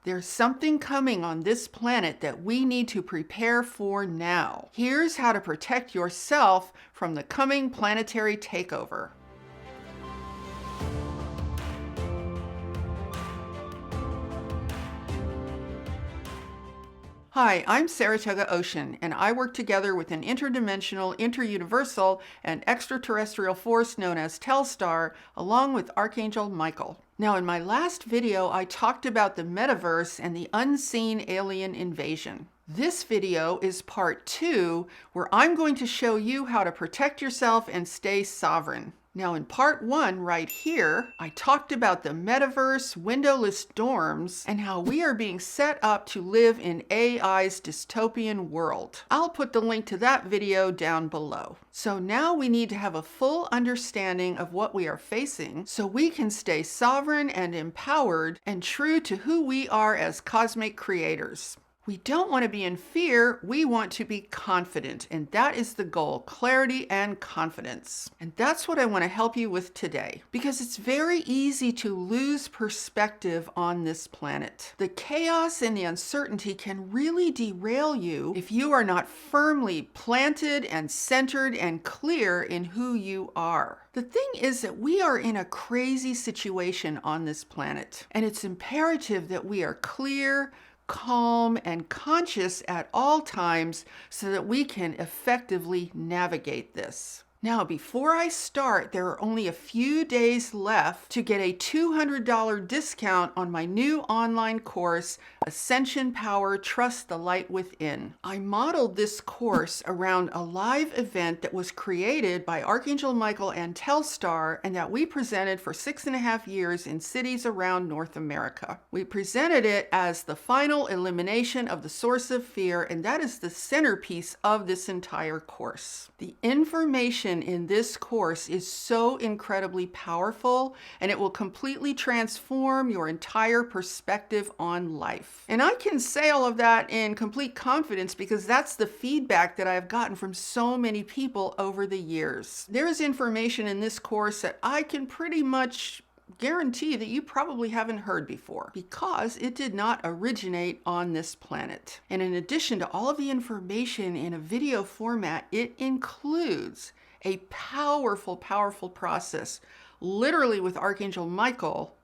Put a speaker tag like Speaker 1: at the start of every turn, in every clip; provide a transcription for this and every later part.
Speaker 1: There's something coming on this planet that we need to prepare for now. Here's how to protect yourself from the coming planetary takeover. Hi, I'm Saratoga Ocean, and I work together with an interdimensional, interuniversal, and extraterrestrial force known as Telstar, along with Archangel Michael. Now, in my last video, I talked about the metaverse and the unseen alien invasion. This video is part 2, where I'm going to show you how to protect yourself and stay sovereign. Now, in part 1 right here, I talked about the metaverse, windowless dorms, and how we are being set up to live in AI's dystopian world. I'll put the link to that video down below. So now we need to have a full understanding of what we are facing so we can stay sovereign and empowered and true to who we are as cosmic creators. We don't want to be in fear, we want to be confident, and that is the goal, clarity and confidence. And that's what I want to help you with today, because it's very easy to lose perspective on this planet. The chaos and the uncertainty can really derail you if you are not firmly planted and centered and clear in who you are. The thing is that we are in a crazy situation on this planet, and it's imperative that we are clear, calm, and conscious at all times so that we can effectively navigate this. Now, before I start, there are only a few days left to get a $200 discount on my new online course, Ascension Power, Trust the Light Within. I modeled this course around a live event that was created by Archangel Michael and Telstar and that we presented for 6.5 years in cities around North America. We presented it as the final elimination of the source of fear, and that is the centerpiece of this entire course. The information in this course is so incredibly powerful, and it will completely transform your entire perspective on life. And I can say all of that in complete confidence because that's the feedback that I've gotten from so many people over the years. There is information in this course that I can pretty much guarantee that you probably haven't heard before because it did not originate on this planet. And in addition to all of the information in a video format, it includes a powerful, powerful process, literally with Archangel Michael,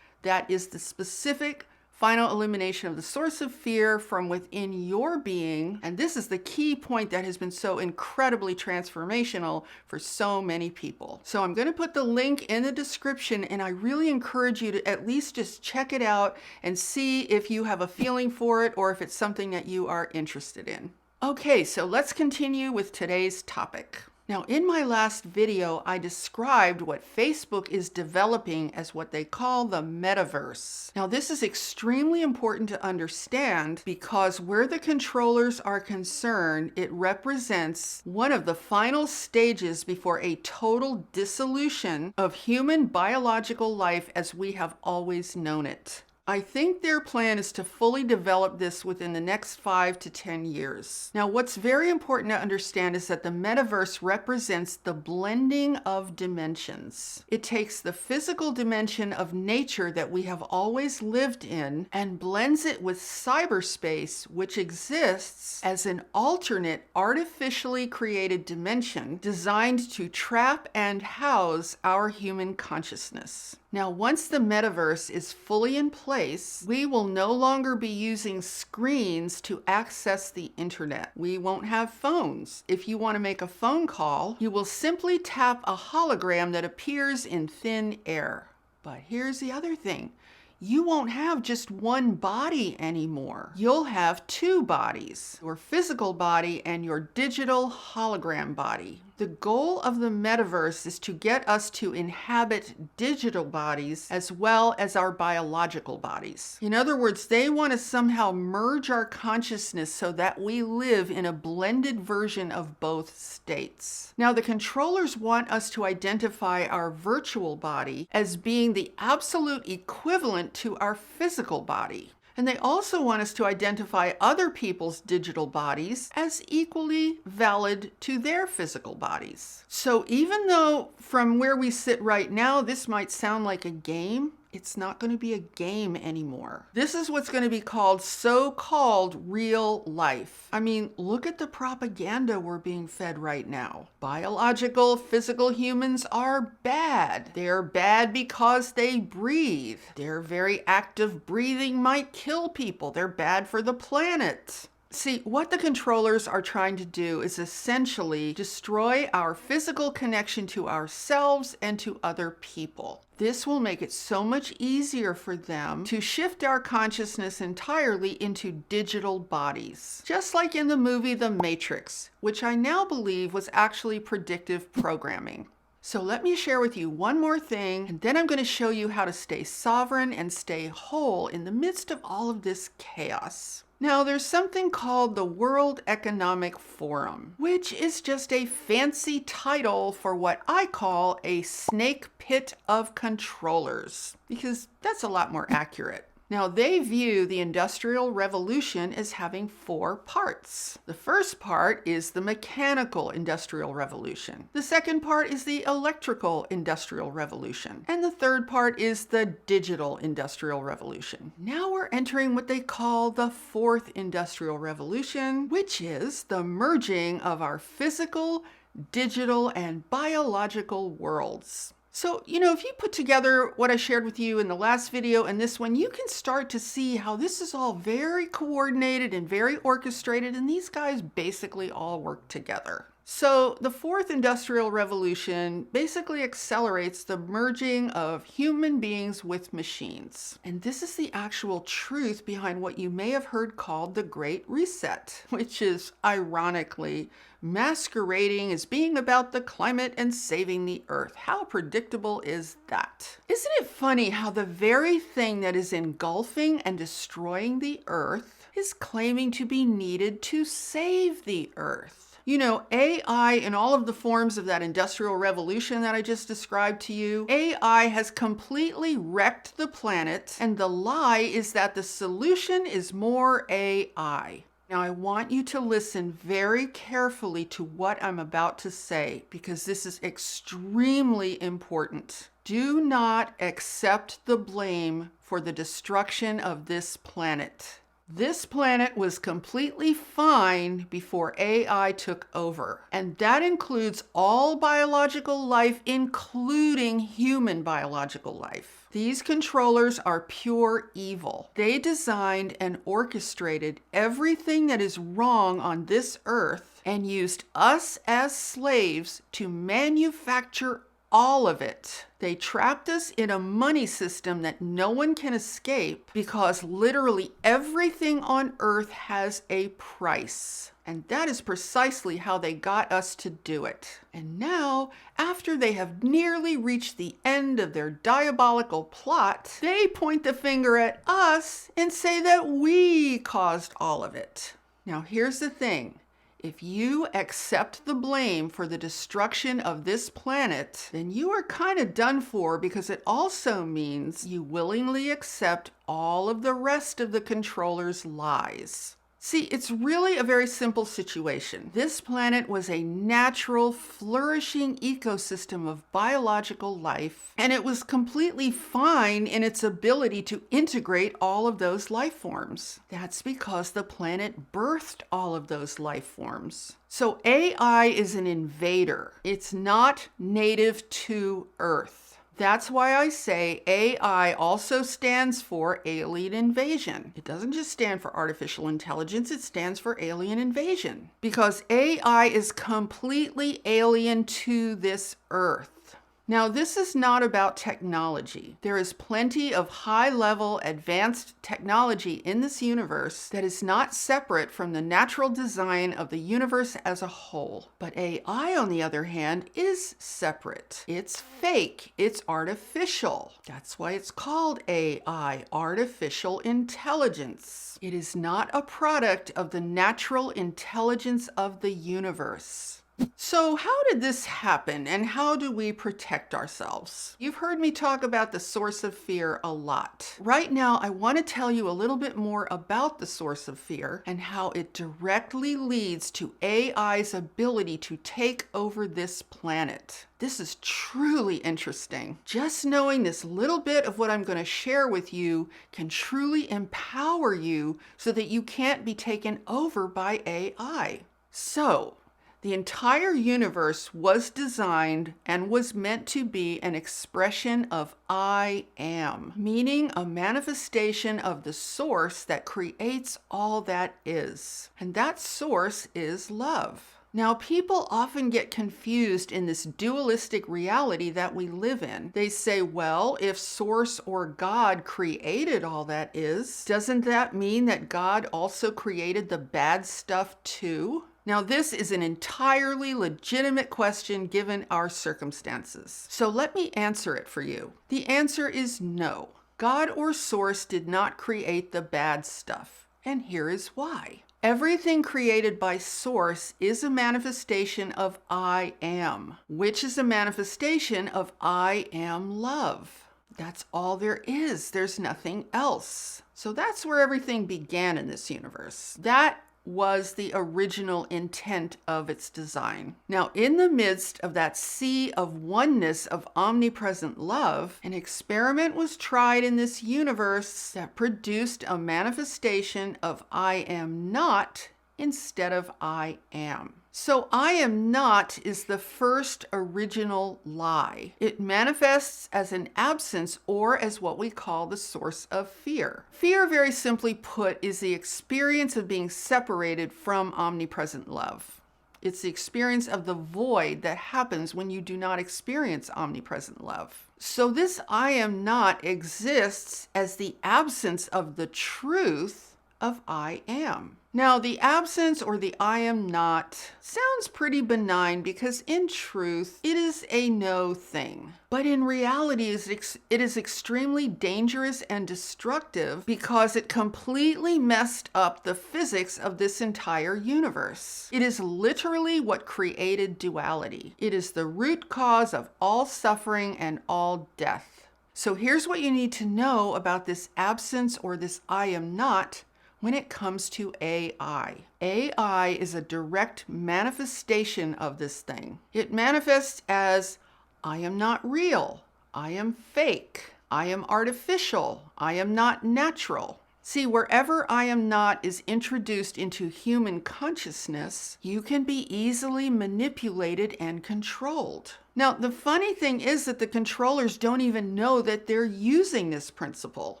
Speaker 1: that is the specific final elimination of the source of fear from within your being. And this is the key point that has been so incredibly transformational for so many people. So I'm going to put the link in the description, and I really encourage you to at least just check it out and see if you have a feeling for it or if it's something that you are interested in. Okay, so let's continue with today's topic. Now, in my last video, I described what Facebook is developing as what they call the metaverse. Now, this is extremely important to understand because where the controllers are concerned, it represents one of the final stages before a total dissolution of human biological life as we have always known it. I think their plan is to fully develop this within the next 5 to 10 years. Now, what's very important to understand is that the metaverse represents the blending of dimensions. It takes the physical dimension of nature that we have always lived in and blends it with cyberspace, which exists as an alternate artificially created dimension designed to trap and house our human consciousness. Now, once the metaverse is fully in place, we will no longer be using screens to access the internet. We won't have phones. If you want to make a phone call, you will simply tap a hologram that appears in thin air. But here's the other thing. You won't have just one body anymore. You'll have 2 bodies, your physical body and your digital hologram body. The goal of the metaverse is to get us to inhabit digital bodies as well as our biological bodies. In other words, they want to somehow merge our consciousness so that we live in a blended version of both states. Now, the controllers want us to identify our virtual body as being the absolute equivalent to our physical body. And they also want us to identify other people's digital bodies as equally valid to their physical bodies. So even though from where we sit right now, this might sound like a game, It's not going to be a game anymore. This is what's going to be called so-called real life. I mean, look at the propaganda we're being fed right now. Biological, physical humans are bad. They're bad because they breathe. Their very act of breathing might kill people. They're bad for the planet. See, what the controllers are trying to do is essentially destroy our physical connection to ourselves and to other people. This will make it so much easier for them to shift our consciousness entirely into digital bodies. Just like in the movie The Matrix, which I now believe was actually predictive programming. So let me share with you one more thing, and then I'm going to show you how to stay sovereign and stay whole in the midst of all of this chaos. Now, there's something called the World Economic Forum, which is just a fancy title for what I call a snake pit of controllers, because that's a lot more accurate. Now, they view the Industrial Revolution as having 4 parts. The first part is the Mechanical Industrial Revolution. The second part is the Electrical Industrial Revolution. And the third part is the Digital Industrial Revolution. Now we're entering what they call the 4th Industrial Revolution, which is the merging of our physical, digital, and biological worlds. So, if you put together what I shared with you in the last video and this one, you can start to see how this is all very coordinated and very orchestrated, and these guys basically all work together. So the 4th Industrial Revolution basically accelerates the merging of human beings with machines. And this is the actual truth behind what you may have heard called the Great Reset, which is ironically masquerading as being about the climate and saving the earth. How predictable is that? Isn't it funny how the very thing that is engulfing and destroying the earth is claiming to be needed to save the earth? AI in all of the forms of that industrial revolution that I just described to you, AI has completely wrecked the planet, and the lie is that the solution is more AI. Now, I want you to listen very carefully to what I'm about to say, because this is extremely important. Do not accept the blame for the destruction of this planet. This planet was completely fine before AI took over, and that includes all biological life, including human biological life. These controllers are pure evil. They designed and orchestrated everything that is wrong on this earth and used us as slaves to manufacture all of it. They trapped us in a money system that no one can escape, because literally everything on earth has a price. And that is precisely how they got us to do it. And now, after they have nearly reached the end of their diabolical plot, they point the finger at us and say that we caused all of it. Now, here's the thing. If you accept the blame for the destruction of this planet, then you are kind of done for, because it also means you willingly accept all of the rest of the controller's lies. See, it's really a very simple situation. This planet was a natural, flourishing ecosystem of biological life, and it was completely fine in its ability to integrate all of those life forms. That's because the planet birthed all of those life forms. So AI is an invader. It's not native to Earth. That's why I say AI also stands for alien invasion. It doesn't just stand for artificial intelligence, it stands for alien invasion. Because AI is completely alien to this earth. Now, this is not about technology. There is plenty of high-level advanced technology in this universe that is not separate from the natural design of the universe as a whole. But AI, on the other hand, is separate. It's fake. It's artificial. That's why it's called AI, artificial intelligence. It is not a product of the natural intelligence of the universe. So, how did this happen and how do we protect ourselves? You've heard me talk about the source of fear a lot. Right now, I want to tell you a little bit more about the source of fear and how it directly leads to AI's ability to take over this planet. This is truly interesting. Just knowing this little bit of what I'm going to share with you can truly empower you so that you can't be taken over by AI. So, the entire universe was designed and was meant to be an expression of I am, meaning a manifestation of the source that creates all that is. And that source is love. Now, people often get confused in this dualistic reality that we live in. They say, well, if Source or God created all that is, doesn't that mean that God also created the bad stuff too? Now, this is an entirely legitimate question given our circumstances. So let me answer it for you. The answer is no. God or Source did not create the bad stuff. And here is why. Everything created by Source is a manifestation of I am, which is a manifestation of I am love. That's all there is. There's nothing else. So that's where everything began in this universe. That was the original intent of its design. Now, in the midst of that sea of oneness of omnipresent love, an experiment was tried in this universe that produced a manifestation of I am not instead of I am. So I am not is the first original lie. It manifests as an absence or as what we call the source of fear. Fear, very simply put, is the experience of being separated from omnipresent love. It's the experience of the void that happens when you do not experience omnipresent love. So this I am not exists as the absence of the truth of I am. Now, the absence or the I am not sounds pretty benign because in truth, it is a no thing. But in reality, it is extremely dangerous and destructive because it completely messed up the physics of this entire universe. It is literally what created duality. It is the root cause of all suffering and all death. So here's what you need to know about this absence or this I am not when it comes to AI. AI is a direct manifestation of this thing. It manifests as I am not real, I am fake, I am artificial, I am not natural. See, wherever I am not is introduced into human consciousness, you can be easily manipulated and controlled. Now, the funny thing is that the controllers don't even know that they're using this principle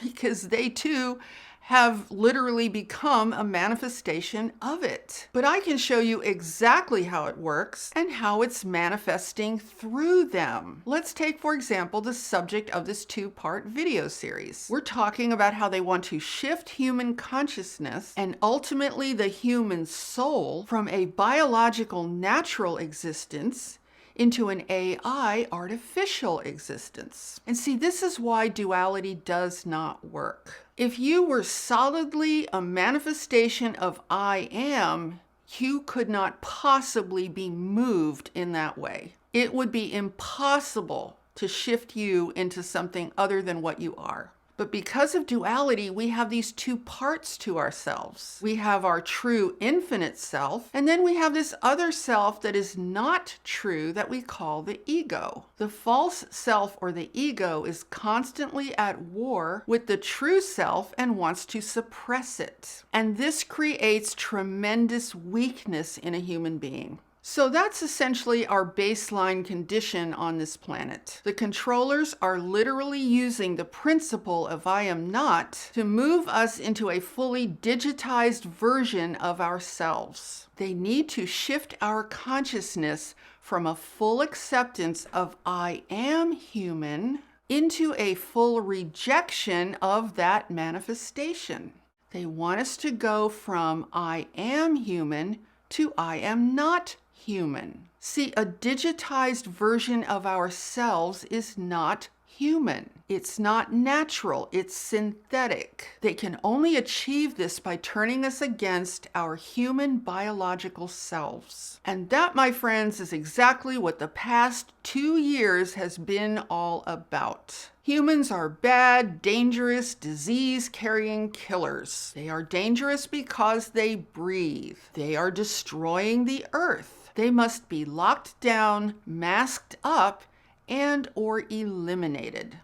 Speaker 1: because they too have literally become a manifestation of it. But I can show you exactly how it works and how it's manifesting through them. Let's take, for example, the subject of this two-part video series. We're talking about how they want to shift human consciousness and ultimately the human soul from a biological natural existence into an AI artificial existence. And see, this is why duality does not work. If you were solidly a manifestation of I am, you could not possibly be moved in that way. It would be impossible to shift you into something other than what you are. But because of duality, we have these two parts to ourselves. We have our true infinite self, and then we have this other self that is not true that we call the ego. The false self or the ego is constantly at war with the true self and wants to suppress it. And this creates tremendous weakness in a human being. So that's essentially our baseline condition on this planet. The controllers are literally using the principle of I am not to move us into a fully digitized version of ourselves. They need to shift our consciousness from a full acceptance of I am human into a full rejection of that manifestation. They want us to go from I am human to I am not human. See, a digitized version of ourselves is not human. It's not natural, it's synthetic. They can only achieve this by turning us against our human biological selves. And that, my friends, is exactly what the past 2 years has been all about. Humans are bad, dangerous, disease-carrying killers. They are dangerous because they breathe. They are destroying the earth. They must be locked down, masked up, and or eliminated.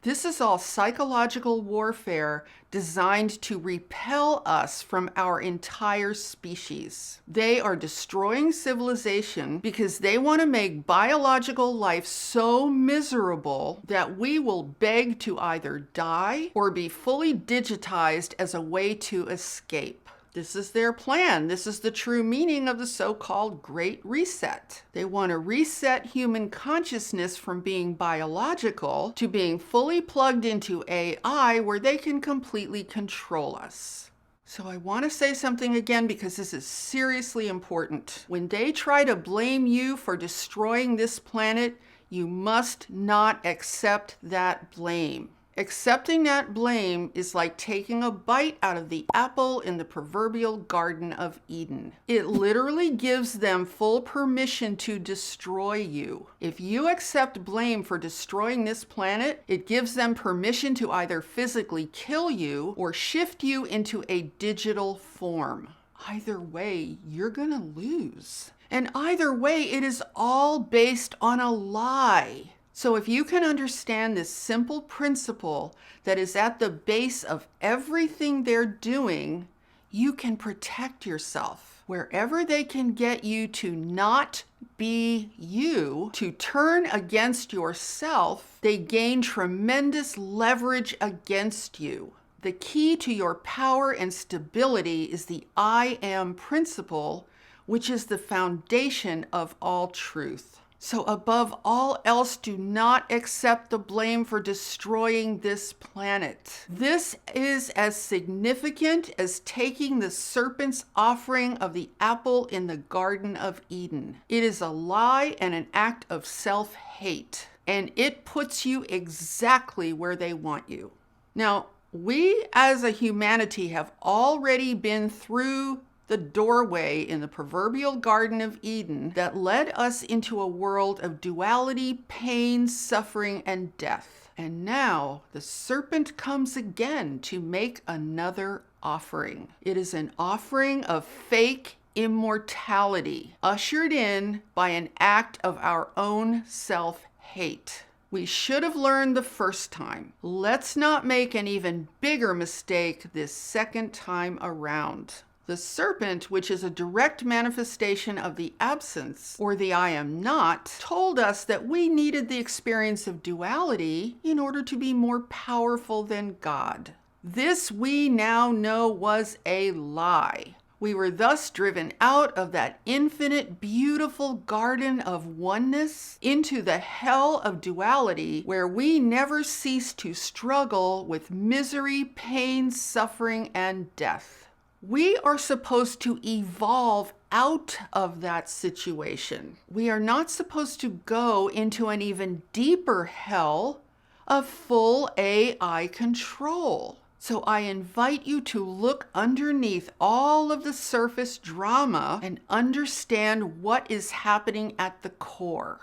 Speaker 1: This is all psychological warfare designed to repel us from our entire species. They are destroying civilization because they want to make biological life so miserable that we will beg to either die or be fully digitized as a way to escape. This is their plan. This is the true meaning of the so-called Great Reset. They want to reset human consciousness from being biological to being fully plugged into AI where they can completely control us. So I want to say something again because this is seriously important. When they try to blame you for destroying this planet, you must not accept that blame. Accepting that blame is like taking a bite out of the apple in the proverbial Garden of Eden. It literally gives them full permission to destroy you. If you accept blame for destroying this planet, it gives them permission to either physically kill you or shift you into a digital form. Either way, you're gonna lose. And either way, it is all based on a lie. So if you can understand this simple principle that is at the base of everything they're doing, you can protect yourself. Wherever they can get you to not be you, to turn against yourself, they gain tremendous leverage against you. The key to your power and stability is the I am principle, which is the foundation of all truth. So above all else, do not accept the blame for destroying this planet. This is as significant as taking the serpent's offering of the apple in the Garden of Eden. It is a lie and an act of self-hate, and it puts you exactly where they want you. Now, we as a humanity have already been through the doorway in the proverbial Garden of Eden that led us into a world of duality, pain, suffering, and death. And now the serpent comes again to make another offering. It is an offering of fake immortality, ushered in by an act of our own self-hate. We should have learned the first time. Let's not make an even bigger mistake this second time around. The serpent, which is a direct manifestation of the absence, or the I am not, told us that we needed the experience of duality in order to be more powerful than God. This we now know was a lie. We were thus driven out of that infinite, beautiful garden of oneness into the hell of duality, where we never cease to struggle with misery, pain, suffering, and death. We are supposed to evolve out of that situation. We are not supposed to go into an even deeper hell of full AI control. So I invite you to look underneath all of the surface drama and understand what is happening at the core.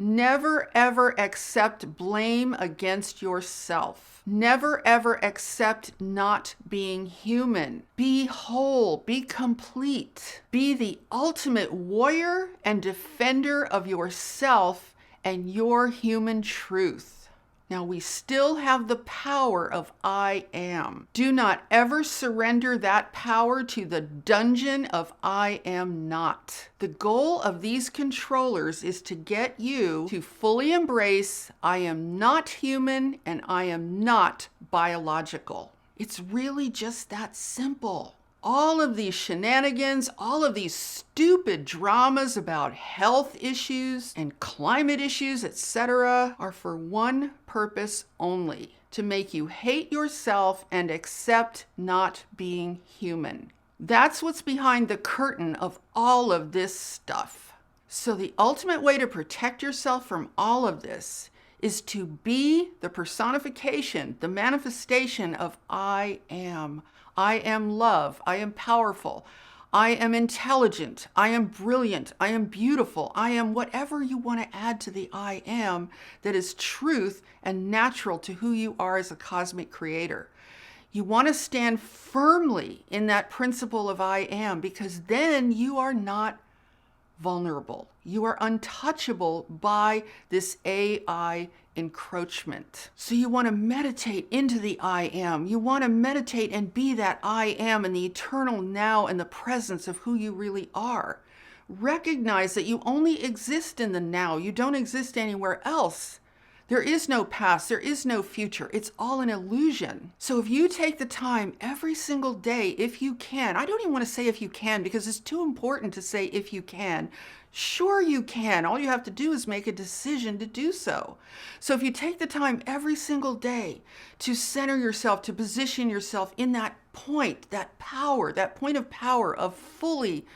Speaker 1: Never ever accept blame against yourself. Never ever accept not being human. Be whole, be complete. Be the ultimate warrior and defender of yourself and your human truth. Now we still have the power of I am. Do not ever surrender that power to the dungeon of I am not. The goal of these controllers is to get you to fully embrace I am not human and I am not biological. It's really just that simple. All of these shenanigans, all of these stupid dramas about health issues and climate issues, etc., are for one purpose only: to make you hate yourself and accept not being human. That's what's behind the curtain of all of this stuff. So the ultimate way to protect yourself from all of this is to be the personification, the manifestation of I am. I am love. I am powerful. I am intelligent. I am brilliant. I am beautiful. I am whatever you want to add to the I am that is truth and natural to who you are as a cosmic creator. You want to stand firmly in that principle of I am, because then you are not vulnerable. You are untouchable by this AI encroachment. So you want to meditate into the I am. You want to meditate and be that I am in the eternal now and the presence of who you really are. Recognize that you only exist in the now. You don't exist anywhere else. There is no past, there is no future. It's all an illusion. So if you take the time every single day, if you can, I don't even want to say if you can, because it's too important to say if you can. Sure you can. All you have to do is make a decision to do so. So if you take the time every single day to center yourself, to position yourself in that point, that power, that point of power of fully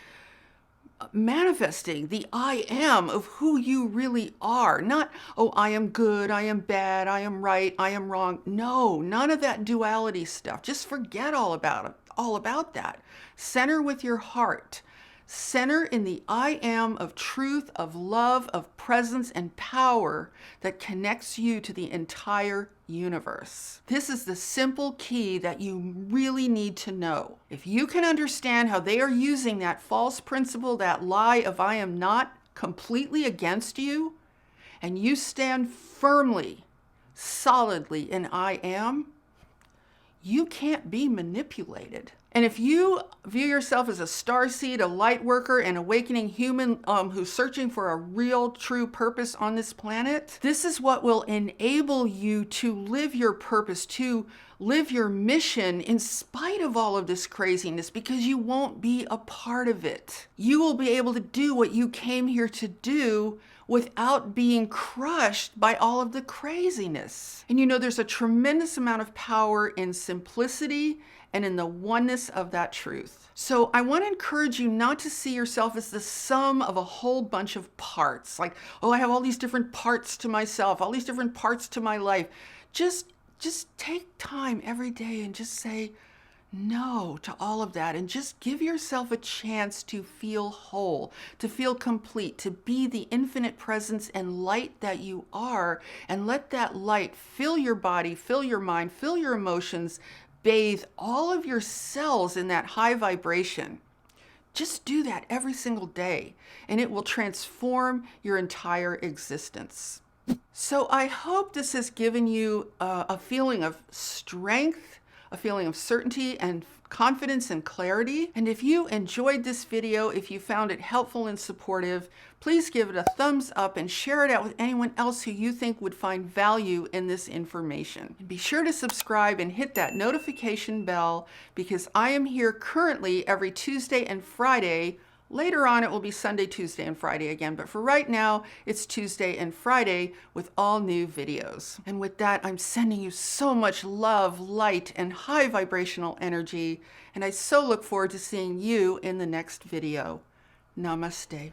Speaker 1: manifesting the I am of who you really are. Not, oh, I am good, I am bad, I am right, I am wrong. No, none of that duality stuff. Just forget all about it, all about that. Center with your heart. Center in the I am of truth, of love, of presence and power that connects you to the entire universe. This is the simple key that you really need to know. If you can understand how they are using that false principle, that lie of I am not completely against you, and you stand firmly, solidly in I am, you can't be manipulated. And if you view yourself as a starseed, a light worker, an awakening human who's searching for a real, true purpose on this planet, this is what will enable you to live your purpose, to live your mission in spite of all of this craziness, because you won't be a part of it. You will be able to do what you came here to do without being crushed by all of the craziness. And you know, there's a tremendous amount of power in simplicity and in the oneness of that truth. So I want to encourage you not to see yourself as the sum of a whole bunch of parts. Like, oh, I have all these different parts to myself, all these different parts to my life. Just take time every day and just say no to all of that, and just give yourself a chance to feel whole, to feel complete, to be the infinite presence and light that you are, and let that light fill your body, fill your mind, fill your emotions, bathe all of your cells in that high vibration. Just do that every single day, and it will transform your entire existence. So I hope this has given you a feeling of strength, a feeling of certainty and confidence and clarity. And if you enjoyed this video, if you found it helpful and supportive, please give it a thumbs up and share it out with anyone else who you think would find value in this information. And be sure to subscribe and hit that notification bell, because I am here currently every Tuesday and Friday. Later on, it will be Sunday, Tuesday, and Friday again, but for right now, it's Tuesday and Friday with all new videos. And with that, I'm sending you so much love, light, and high vibrational energy, and I so look forward to seeing you in the next video. Namaste.